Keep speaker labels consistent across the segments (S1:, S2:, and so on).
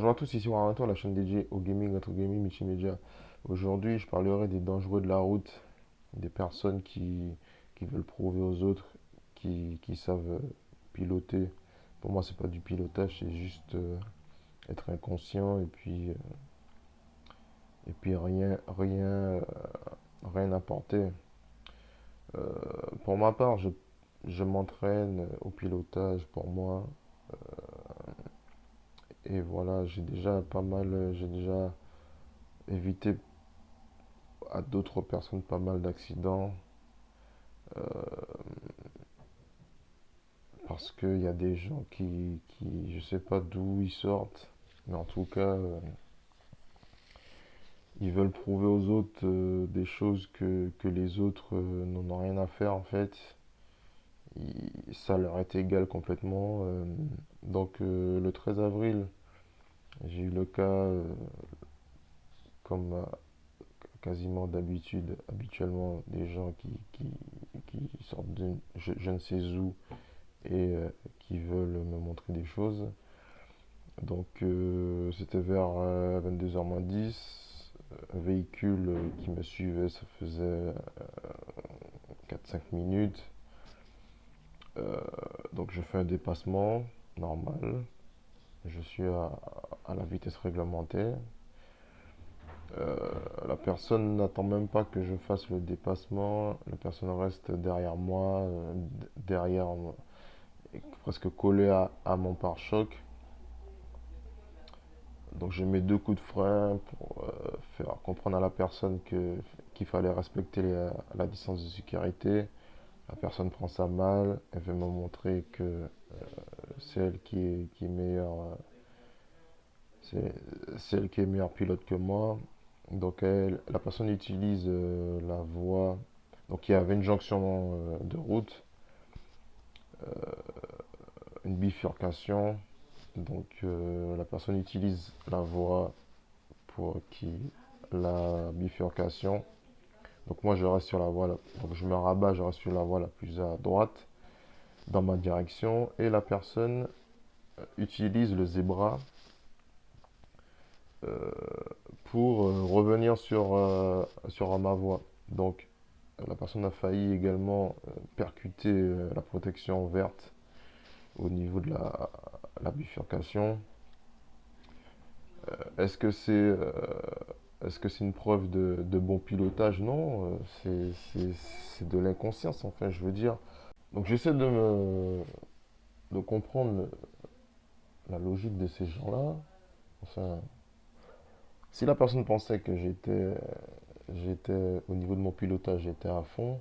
S1: Bonjour à tous, ici Waranto, la chaîne dédiée au gaming, entre gaming, multimédia. Aujourd'hui, je parlerai des dangereux de la route, des personnes qui veulent prouver aux autres, qui savent piloter. Pour moi, c'est pas du pilotage, c'est juste être inconscient et puis rien apporter. Pour ma part, je m'entraîne au pilotage pour moi. Et voilà, j'ai déjà évité à d'autres personnes pas mal d'accidents. Parce qu'il y a des gens je sais pas d'où ils sortent, mais en tout cas, ils veulent prouver aux autres des choses que les autres n'en ont rien à faire en fait. Ça leur est égal complètement. Le 13 avril, j'ai eu le cas, comme quasiment d'habitude, habituellement, des gens qui sortent je ne sais où et qui veulent me montrer des choses. C'était vers 22h moins 10. Un véhicule qui me suivait, ça faisait 4-5 minutes. Euh, donc je fais un dépassement normal. Je suis à la vitesse réglementée. Euh, la personne n'attend même pas que je fasse le dépassement. La personne reste derrière moi, derrière, presque collée à mon pare-choc. Donc je mets deux coups de frein pour faire comprendre à la personne qu'il fallait respecter la distance de sécurité. La personne prend ça mal, elle veut me montrer que c'est elle qui est meilleure, c'est elle qui est meilleure pilote que moi. La personne utilise la voie. Donc il y avait une jonction de route, une bifurcation. La personne utilise la voie pour la bifurcation. Donc moi je reste sur la voie, donc je me rabats, je reste sur la voie la plus à droite dans ma direction et la personne utilise le zébra euh, pour revenir sur ma voie. Donc la personne a failli également percuter la protection verte au niveau de la bifurcation. Est-ce que c'est une preuve de bon pilotage? Non, c'est de l'inconscience, enfin, je veux dire. Donc j'essaie de comprendre la logique de ces gens-là. Enfin, si la personne pensait que j'étais au niveau de mon pilotage, j'étais à fond.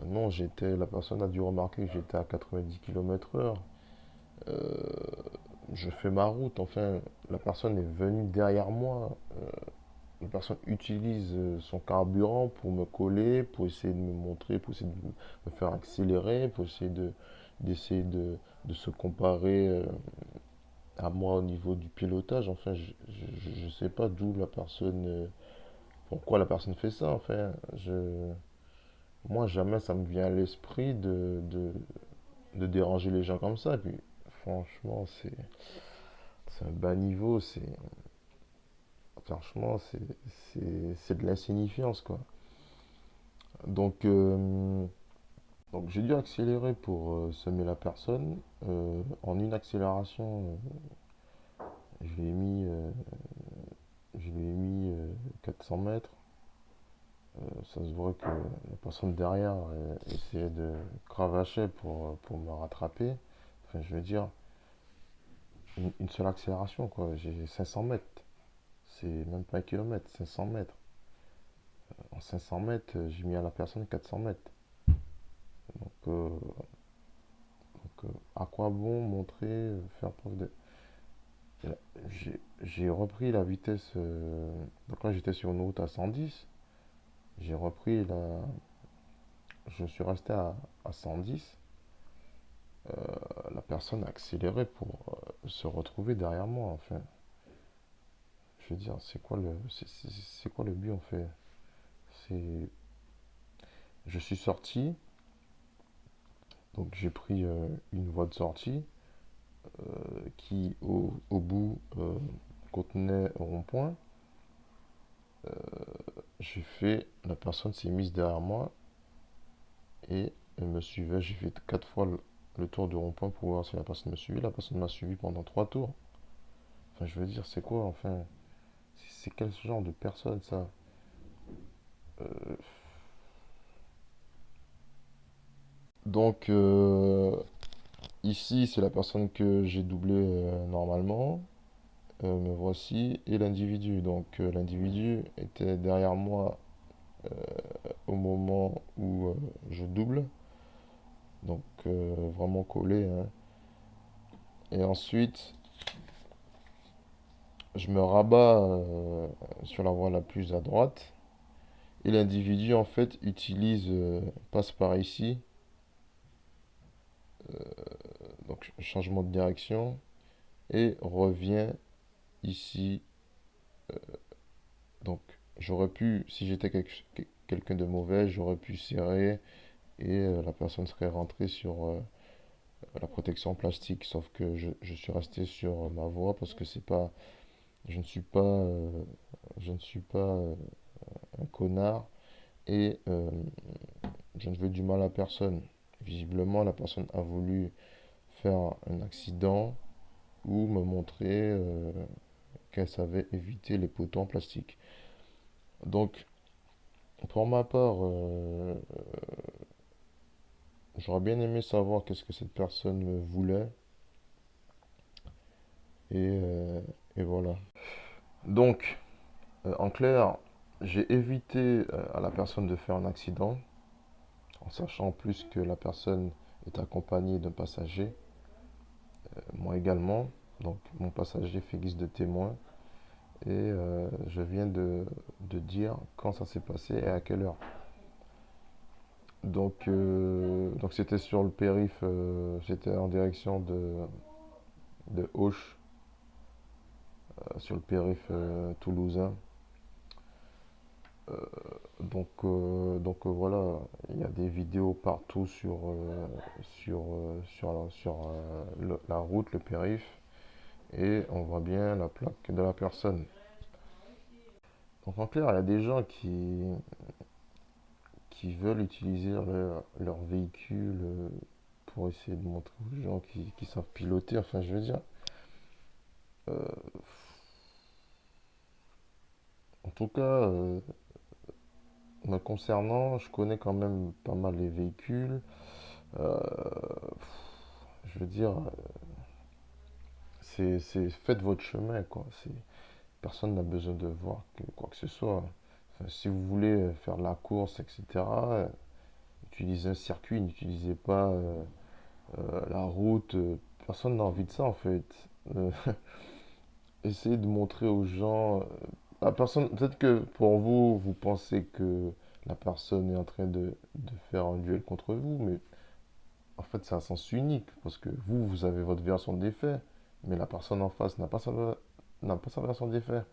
S1: Non, la personne a dû remarquer que j'étais à 90 km/h. Euh, je fais ma route, enfin, la personne est venue derrière moi. La personne utilise son carburant pour me coller, pour essayer de me montrer, pour essayer de me faire accélérer, pour essayer de se comparer à moi au niveau du pilotage. Enfin, je sais pas d'où la personne, pourquoi la personne fait ça. Enfin, moi, jamais ça me vient à l'esprit de déranger les gens comme ça. Et puis, franchement, c'est un bas niveau. Franchement, c'est de l'insignifiance, quoi. Donc, euh, donc j'ai dû accélérer pour semer la personne. En une accélération, je lui ai mis, euh, je lui ai mis 400 mètres. Ça se voit que la personne derrière essayait de cravacher pour me rattraper. Enfin, je veux dire, une seule accélération, quoi. J'ai 500 mètres. C'est même pas un kilomètre, 500 mètres. En 500 mètres, j'ai mis à la personne 400 mètres. Donc, euh, à quoi bon montrer, faire preuve de. J'ai repris la vitesse. Donc là, j'étais sur une route à 110. J'ai repris la. Je suis resté à 110. La personne a accéléré pour se retrouver derrière moi. Enfin, je veux dire, c'est quoi le but en fait? C'est, je suis sorti, donc j'ai pris une voie de sortie qui, au bout, tenais au rond-point, la personne s'est mise derrière moi et elle me suivait. J'ai fait 4 fois le tour du rond-point pour voir si la personne me suivait. La personne m'a suivi pendant 3 tours. Enfin, je veux dire, c'est quoi, enfin, c'est quel genre de personne ça? Euh, donc, ici, c'est la personne que j'ai doublée normalement. Me voici et l'individu. Donc, l'individu était derrière moi au moment où je double. Donc, vraiment collé, hein. Et ensuite, je me rabats sur la voie la plus à droite. Et l'individu, en fait, passe par ici. Donc, changement de direction. Et revient ici. Donc, j'aurais pu, si j'étais quelqu'un de mauvais, j'aurais pu serrer et la personne serait rentrée sur la protection plastique. Sauf que je suis resté sur ma voie parce que c'est pas, je ne suis pas, je ne suis pas un connard et je ne veux du mal à personne. Visiblement, la personne a voulu faire un accident ou me montrer qu'elle savait éviter les poteaux en plastique. Donc, pour ma part, j'aurais bien aimé savoir qu'est-ce que cette personne voulait et voilà. Donc, en clair, j'ai évité à la personne de faire un accident, en sachant en plus que la personne est accompagnée d'un passager, moi également. Donc, mon passager fait guise de témoin et je viens de dire quand ça s'est passé et à quelle heure. Donc c'était sur le périph', j'étais en direction de Auch, sur le périph' toulousain. Voilà, il y a des vidéos partout sur la route, le périph', et on voit bien la plaque de la personne. Donc en clair, il y a des gens qui veulent utiliser leur véhicule pour essayer de montrer aux gens qui savent piloter. Enfin, je veux dire, euh, en tout cas, me concernant, je connais quand même pas mal les véhicules. Euh, je veux dire, faites votre chemin, quoi. Personne n'a besoin de voir quoi que ce soit. Enfin, si vous voulez faire de la course, etc., utilisez un circuit, n'utilisez pas la route. Personne n'a envie de ça, en fait. Euh, essayez de montrer aux gens. La personne, peut-être que pour vous, vous pensez que la personne est en train de faire un duel contre vous, mais en fait, c'est un sens unique parce que vous avez votre version des faits, mais la personne en face n'a pas sa version des faits.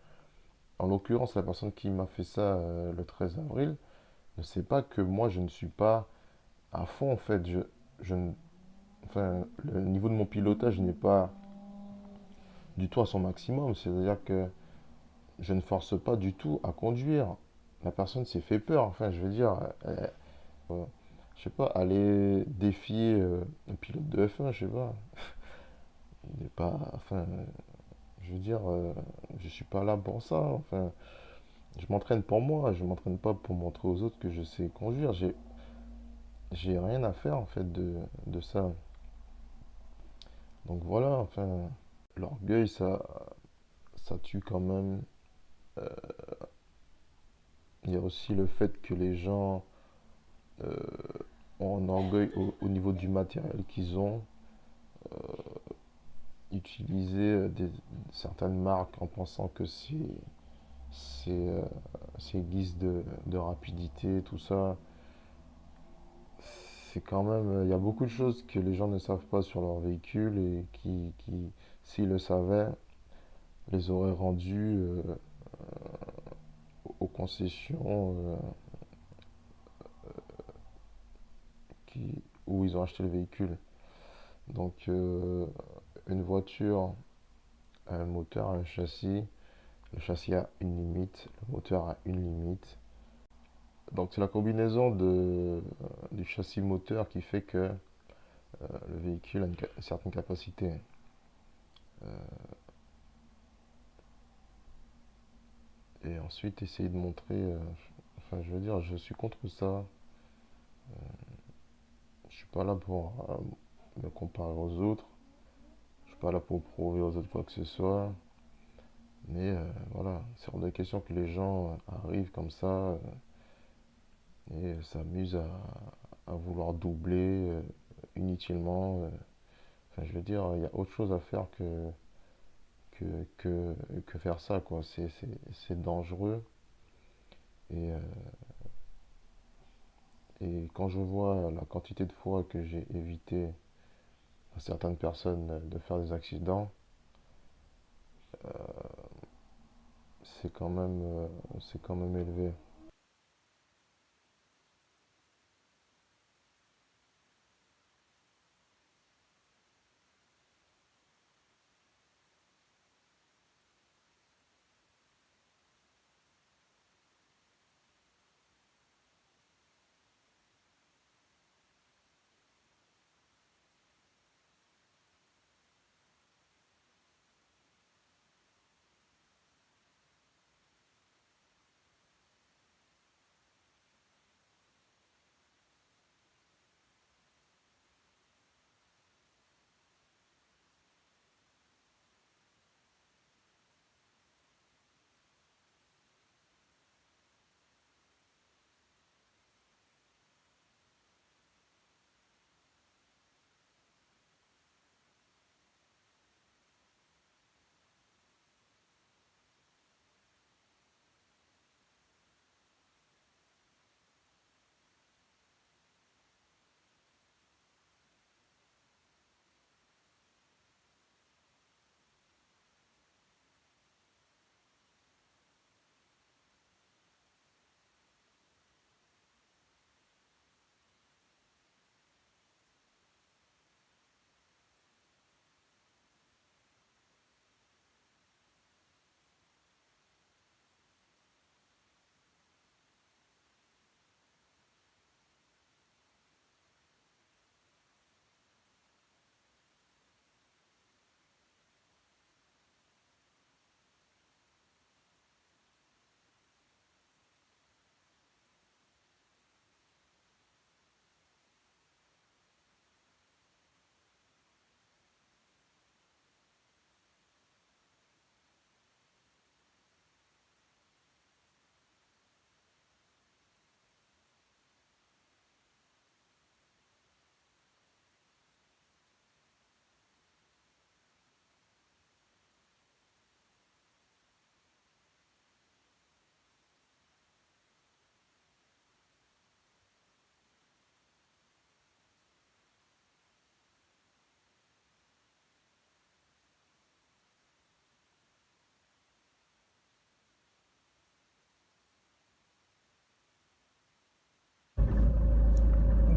S1: En l'occurrence, la personne qui m'a fait ça le 13 avril ne sait pas que moi, je ne suis pas à fond, en fait. Enfin, le niveau de mon pilotage n'est pas du tout à son maximum. C'est-à-dire que je ne force pas du tout à conduire. La personne s'est fait peur. Enfin, je veux dire, je sais pas, aller défier un pilote de F1, je sais pas. Il n'est pas, enfin, je veux dire, je suis pas là pour ça. Enfin, je m'entraîne pour moi. Je m'entraîne pas pour montrer aux autres que je sais conduire. J'ai rien à faire en fait de ça. Donc voilà, enfin, l'orgueil, ça tue quand même. Il y a aussi le fait que les gens euh, ont un orgueil au niveau du matériel qu'ils ont. Utiliser certaines marques en pensant que c'est euh, c'est guise de rapidité, tout ça. C'est quand même, il y a beaucoup de choses que les gens ne savent pas sur leur véhicule et s'ils le savaient, les auraient rendus aux concessions où ils ont acheté le véhicule. Donc, une voiture a un moteur, un châssis. Le châssis a une limite, le moteur a une limite. Donc c'est la combinaison du châssis moteur qui fait que le véhicule a une certaine capacité. Et ensuite essayer de montrer, enfin je veux dire, je suis contre ça. Je suis pas là pour me comparer aux autres. Je suis pas là pour prouver aux autres quoi que ce soit. Mais voilà, c'est hors de question que les gens arrivent comme ça et s'amusent à vouloir doubler inutilement. Enfin, je veux dire, il y a autre chose à faire que, que faire ça, quoi. C'est dangereux. Et, et quand je vois la quantité de fois que j'ai évité à certaines personnes de faire des accidents, c'est quand même élevé.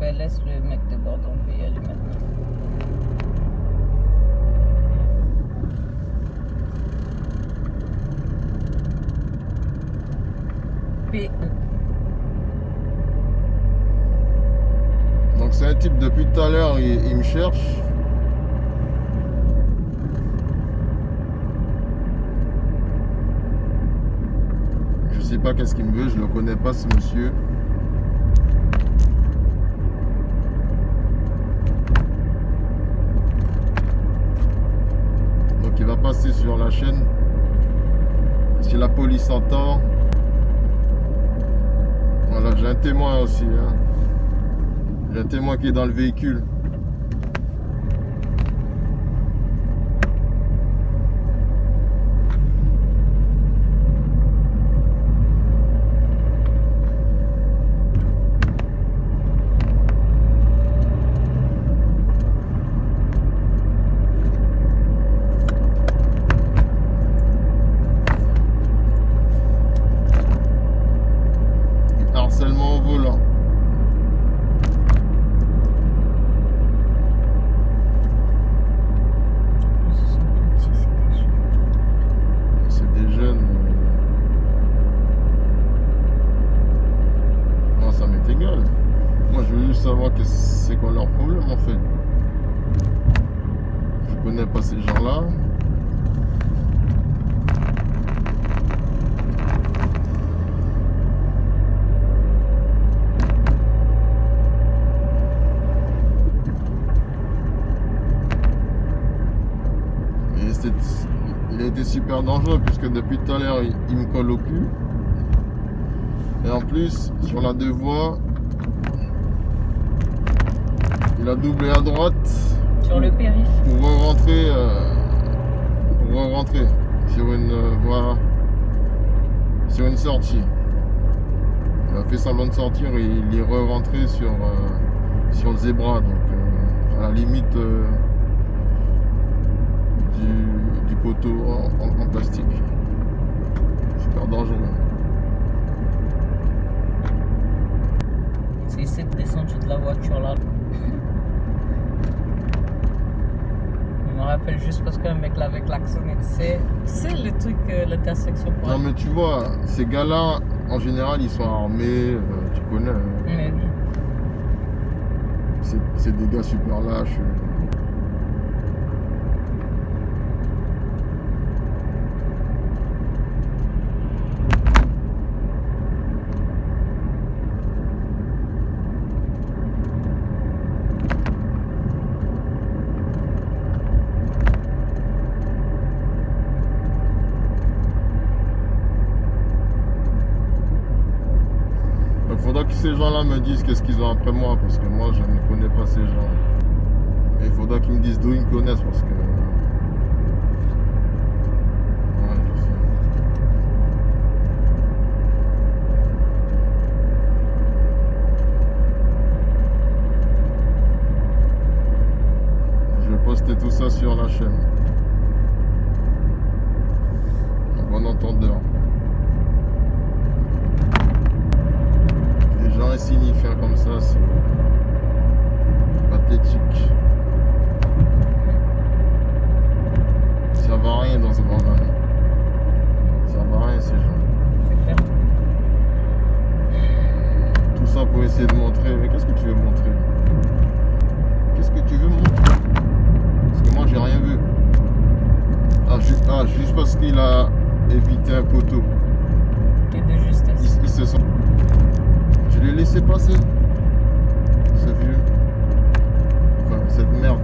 S2: Ben laisse le mec de bord, on peut y aller maintenant. Puis,
S1: Donc c'est un type depuis tout à l'heure, il me cherche. Je sais pas qu'est-ce qu'il me veut, je ne le connais pas ce monsieur. Donc il va passer sur la chaîne. Si la police entend. Voilà, j'ai un témoin aussi. Hein. J'ai un témoin qui est dans le véhicule. Harcèlement au volant. pas ces gens-là. Il a été super dangereux puisque depuis tout à l'heure il me colle au cul. Et en plus sur la 2 voies, il a doublé à droite
S2: Sur le périph.
S1: pour rentrer sur une voie, sur une sortie. Il a fait semblant de sortir et il est re-rentré sur le zébra, donc à la limite du poteau en plastique. Super dangereux.
S2: C'est essaie de descendre de la voiture là. Je me rappelle juste parce qu'un mec l'avait klaxonné, c'est le truc, l'intersection pour
S1: Non mais tu vois, ces gars-là, en général, ils sont armés, tu connais.
S2: Mais oui.
S1: C'est des gars super lâches. Il faudra que ces gens-là me disent qu'est-ce qu'ils ont après moi, parce que moi je ne connais pas ces gens. Et il faudra qu'ils me disent d'où ils me connaissent, parce que... Ouais, je sais. Je vais poster tout ça sur la chaîne. Un bon entendeur. Insignifiant comme ça, c'est pathétique. Ça servent à rien dans ce monde. Ça servent à rien ces gens.
S2: C'est clair.
S1: Tout ça pour essayer de montrer. Mais qu'est-ce que tu veux montrer? Qu'est-ce que tu veux montrer? Parce que moi j'ai rien vu. Juste parce qu'il a évité un poteau.
S2: Et de justesse.
S1: Ils se sont... Je l'ai laissé passer, ce vieux. Enfin, cette merde.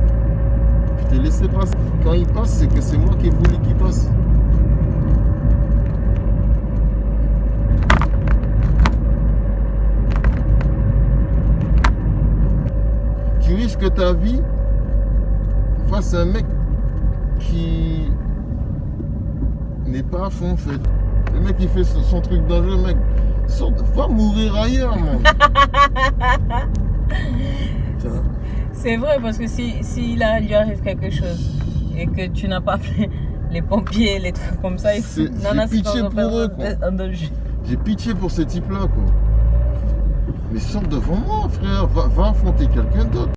S1: Je t'ai laissé passer. Quand il passe, c'est que c'est moi qui ai voulu qu'il passe. Tu risques ta vie face à un mec qui n'est pas à fond, en fait. Le mec, il fait son truc dangereux, mec. Va mourir ailleurs, mon.
S2: C'est vrai, parce que si là, il lui arrive quelque chose et que tu n'as pas fait les pompiers, les trucs comme ça,
S1: j'ai pitié pour eux, quoi. J'ai pitié pour ces types-là, quoi. Mais sors devant moi, frère. Va affronter quelqu'un d'autre.